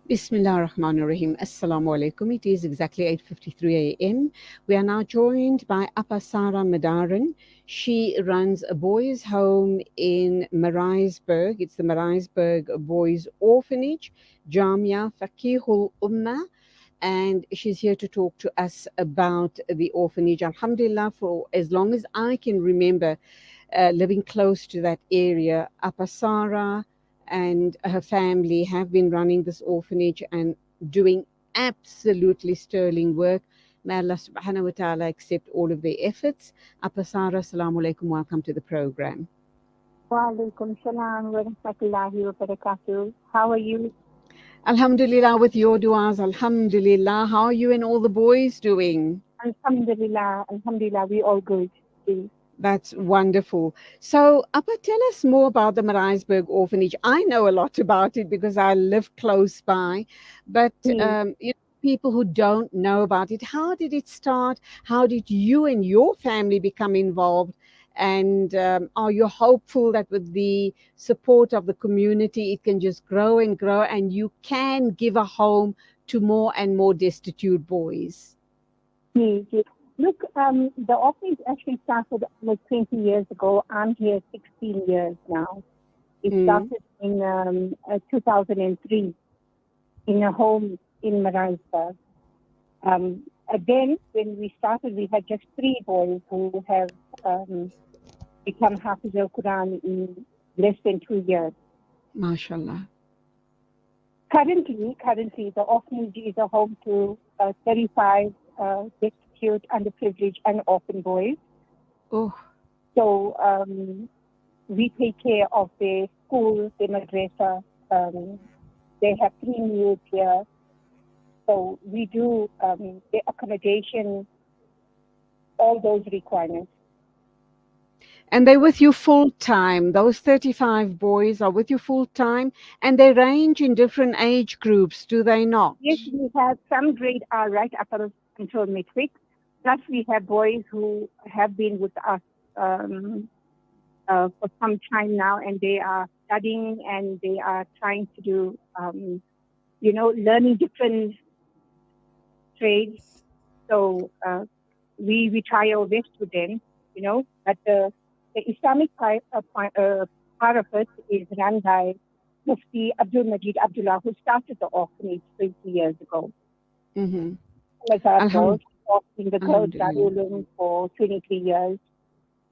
Bismillah ar-Rahman ar-Rahim. Assalamu alaikum. It is exactly 8:53 a.m. We are now joined by Appa Madaran. She runs a boys' home in Mariasburg. It's the Mariasburg Boys Orphanage, Jamiah Faqihul Ummah, and she's here to talk to us about the orphanage. Alhamdulillah, for as long as I can remember, living close to that area, Appa and her family have been running this orphanage and doing absolutely sterling work. May Allah subhanahu wa ta'ala accept all of their efforts. Appa assalamu alaikum, welcome to the program. Wa alaikum salam wa rahmatullahi wa barakatuh. How are you? Alhamdulillah, with your du'as, alhamdulillah. How are you and all the boys doing? Alhamdulillah, alhamdulillah, we all good. That's wonderful. So, Appa, tell us more about the Mariasburg Orphanage. I know a lot about it because I live close by, but people who don't know about it, how did it start? How did you and your family become involved? And are you hopeful that with the support of the community, it can just grow and grow and you can give a home to more and more destitute boys? Yes. Look, the orphanage actually started like 20 years ago. I'm here 16 years now. It started in 2003 in a home in Mariasburg. Again, when we started, we had just 3 boys who have become Hafiz al-Quran in less than 2 years. MashaAllah. Currently, the orphanage is a home to 35 destitute, underprivileged, and orphan boys. Oh. So we take care of their school, their madrasa. They have 3 meals here. So we do the accommodation, all those requirements. And they're with you full time. Those 35 boys are with you full time, and they range in different age groups, do they not? Yes, we have some grade R right up until matric. Plus, we have boys who have been with us for some time now, and they are studying and they are trying to do, learning different trades. So we try our best with them, but the Islamic part of it is run by Mufti Abdul Majid Abdullah, who started the orphanage 20 years ago. Mm-hmm. As our boss, in the Girls Darul for 23 years.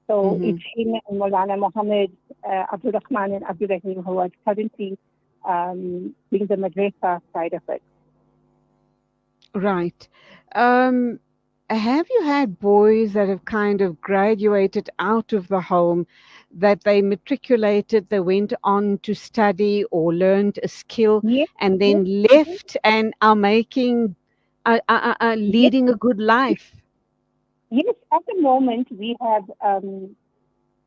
So it's him and Maulana Muhammad Abdul Rahman and Abdul Rahim who are currently doing the madrasa side of it. Right. Have you had boys that have kind of graduated out of the home, that they matriculated, they went on to study or learned a skill, and then left and are making, leading a good life? Yes, at the moment we have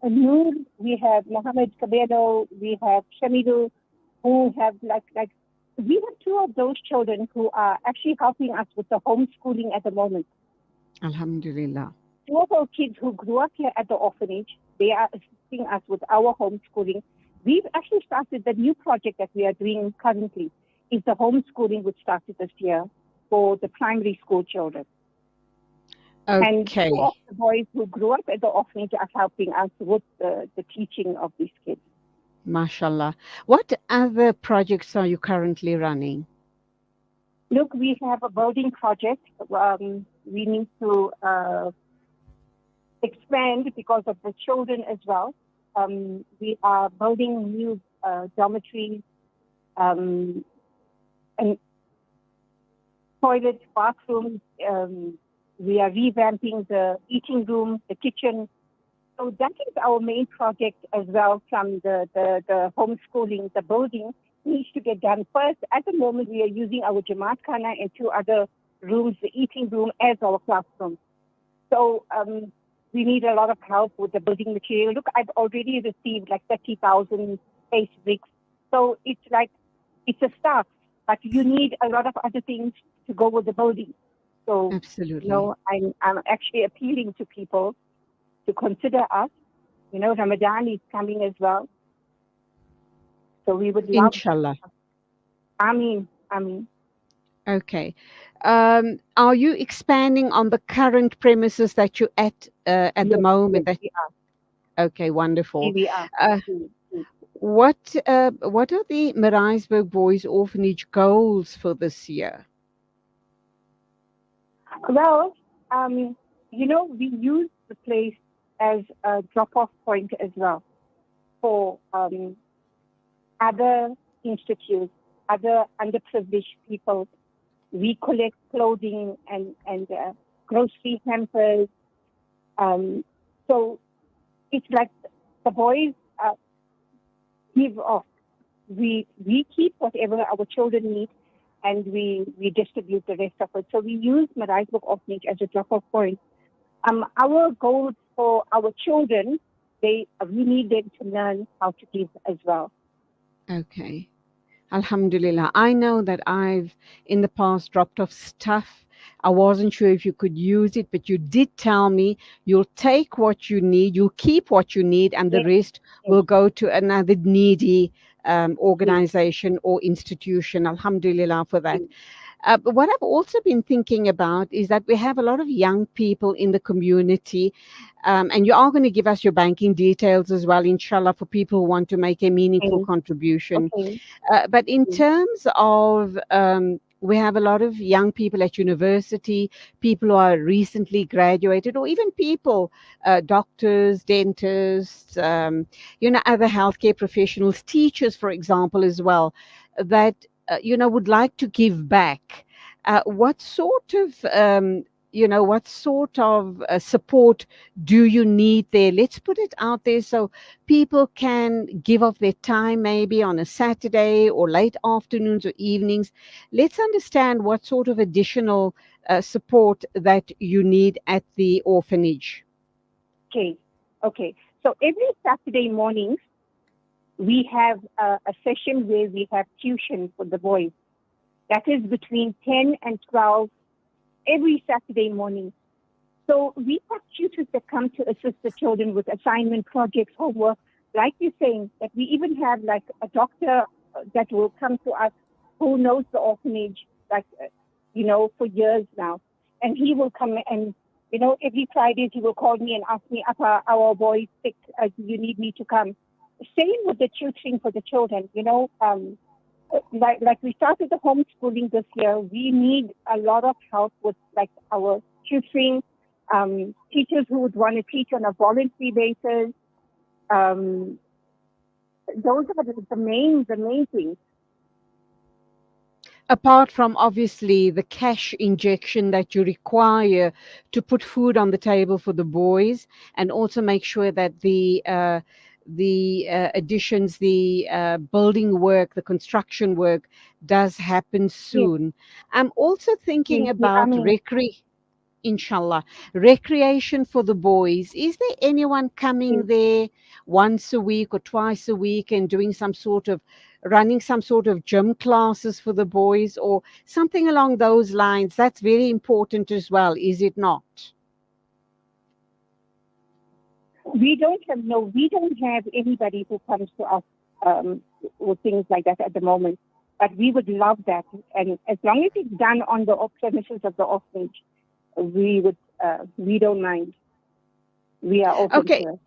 Noor, we have Mohammed Cabello, we have Shamidu, who have like we have 2 of those children who are actually helping us with the homeschooling at the moment. Alhamdulillah. 2 of our kids who grew up here at the orphanage, they are assisting us with our homeschooling. We've actually started the new project that we are doing currently, is the homeschooling which started this year for the primary school children. Okay. And 2 of the boys who grew up at the orphanage are helping us with the teaching of these kids. MashaAllah. What other projects are you currently running? Look, we have a building project. We need to expand because of the children as well. We are building new dormitories and toilets, bathrooms. We are revamping the eating room, the kitchen. So that is our main project as well from the homeschooling. The building needs to get done first. At the moment, we are using our Jamaat Khana and 2 other rooms, the eating room as our classroom. So we need a lot of help with the building material. Look, I've already received like 30,000 face bricks. So it's a start, but you need a lot of other things to go with the building. So, absolutely. I'm actually appealing to people to consider us. Ramadan is coming as well. So we would love, Inshallah. Ameen, Ameen. Okay. Are you expanding on the current premises that you're at the Yes, yes, moment? we are. Okay, wonderful. We are. Uh, Mm, mm. what are the Mariasburg Boys Orphanage goals for this year? Well, we use the place as a drop-off point as well for other institutes, other underprivileged people. We collect clothing and grocery hampers. Um, so it's like the boys give off. We keep whatever our children need, and we distribute the rest of it. So we use Mariasburg Orphanage as a drop-off point. Our goals for our children, we need them to learn how to give as well. Okay. Alhamdulillah. I know that I've in the past dropped off stuff. I wasn't sure if you could use it, but you did tell me you'll take what you need, you'll keep what you need, and the Yes, rest yes, will go to another needy yes, organization or institution. Alhamdulillah for that. yes, But what I've also been thinking about is that we have a lot of young people in the community, and you are going to give us your banking details as well, inshallah, for people who want to make a meaningful okay, contribution. okay, But in okay, terms of, we have a lot of young people at university, people who are recently graduated, or even people, doctors, dentists, other healthcare professionals, teachers, for example, as well, that, would like to give back. What sort of, support do you need there? Let's put it out there so people can give of their time maybe on a Saturday or late afternoons or evenings. Let's understand what sort of additional support that you need at the orphanage. okay, okay. So every Saturday mornings we have a session where we have tuition for the boys. That is between 10 and 12 every Saturday morning. So we have tutors that come to assist the children with assignment projects, homework. Like you're saying, that we even have like a doctor that will come to us who knows the orphanage, like, for years now. And he will come and, every Friday he will call me and ask me, Appa, our boy is sick, do you need me to come? Same with the tutoring for the children, like we started the homeschooling this year, we need a lot of help with like our tutoring, teachers who would want to teach on a voluntary basis. Um, those are the main things. Apart from obviously the cash injection that you require to put food on the table for the boys, and also make sure that the additions, the building work, the construction work does happen Yes, soon. I'm also thinking I about mean, inshallah, recreation for the boys. Is there anyone yes, coming there once a week or twice a week and doing running some sort of gym classes for the boys or something along those lines? That's very important as well, is it not? we don't have anybody who comes to us with things like that at the moment. But we would love that, and as long as it's done on the premises of the orphanage, we don't mind. We are open Okay, to it.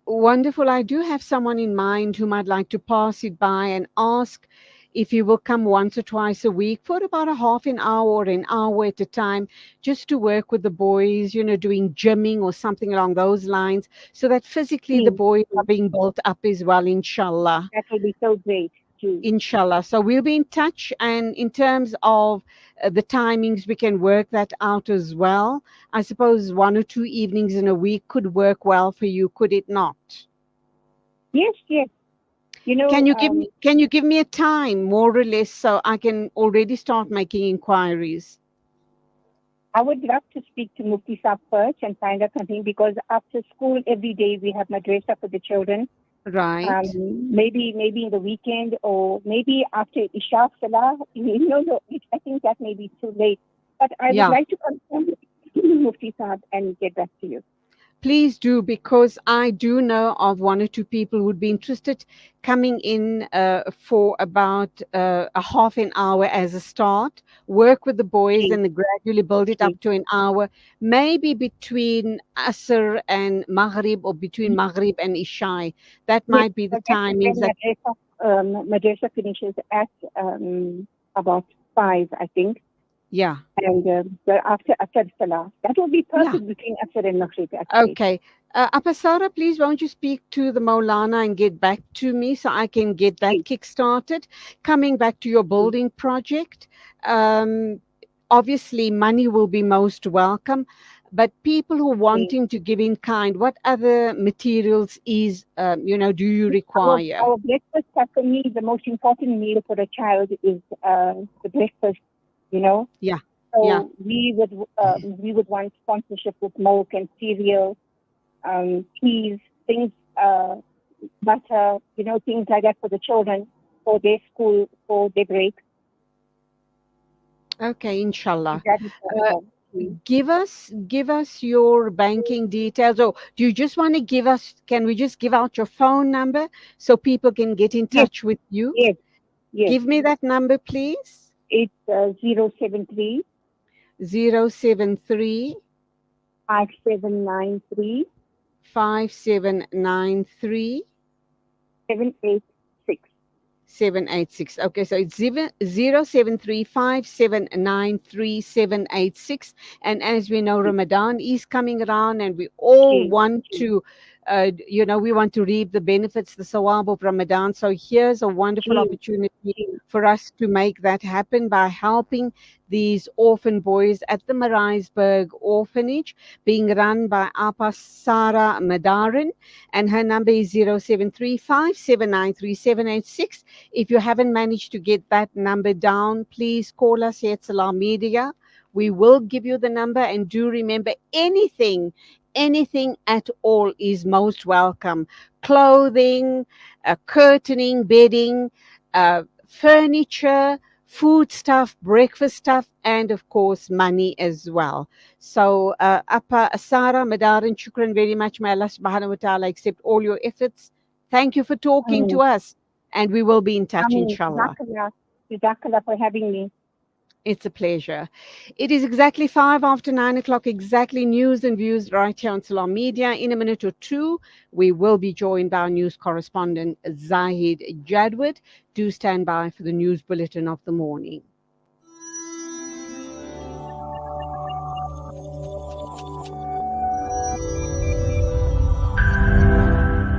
wonderful. I do have someone in mind whom I'd like to pass it by and ask if you will come once or twice a week for about a half an hour or an hour at a time, just to work with the boys, doing gymming or something along those lines, so that physically the Please, boys are please. being built up as well, inshallah. That will be so great. Please. Inshallah. So we'll be in touch. And in terms of the timings, we can work that out as well. I suppose 1 or 2 evenings in a week could work well for you, could it not? Yes, yes. You know, Can you give me a time more or less so I can already start making inquiries? I would love to speak to Mufti Saab first and find out something, because after school every day we have madrasa for the children. Right. Maybe in the weekend, or maybe after Isha Salah. No, I think that may be too late. But I would Yeah. like to confirm with Mufti Saab and get back to you. Please do, because I do know of one or two people who would be interested coming in for about a half an hour as a start, work with the boys Okay, and then gradually build it okay. up to an hour, maybe between Asr and Maghrib or between Maghrib and Isha. That Yes, might be the but that's timings when that, madrasa finishes at about 5, I think. yeah, And after Asr Salah. That will be yeah. perfect between Asr and Maghrib, actually. Okay. Apasara, please won't you speak to the Maulana and get back to me so I can get that Okay, kick started? Coming back to your okay. building project, um, obviously money will be most welcome, but people who are Okay. wanting to give in kind, what other materials do you require? Our breakfast, for me, the most important meal for a child is the breakfast, you know. Yeah, yeah. So we would want sponsorship with milk and cereal, cheese, things, butter, things like that for the children, for their school, for their break. Okay, If inshallah. that is Uh, possible. Mm. give us your banking details, or do you just want to give us, can we just give out your phone number so people can get in Yes, touch with you? yes, yes. Give me that number, please. It's 073 073 5793 5793 786. 786. Okay, so it's 07357937786. And as we know, Ramadan is coming around, and we all Okay, want okay, to, we want to reap the benefits, the sawab of Ramadan. So here's a wonderful okay, opportunity okay. for us to make that happen by helping these orphan boys at the Mariasburg Orphanage, being run by Appa Sarah Madaran, and her number is 07357937786. If you haven't managed to get that number down, please call us here at Salam Media. We will give you the number, and do remember, anything at all is most welcome. Clothing, curtaining, bedding, furniture, food stuff, breakfast stuff, and of course money as well. So Appa Sarah Madaran, shukran very much. May Allah subhanahu wa ta'ala accept all your efforts. Thank you for talking to us, and we will be in touch, inshallah. Jazakallah. Jazakallah for having me. It's a pleasure. It is exactly 5 after 9 o'clock, exactly news and views right here on Salam Media. In a minute or two, we will be joined by our news correspondent, Zahid Jadwid. Do stand by for the news bulletin of the morning.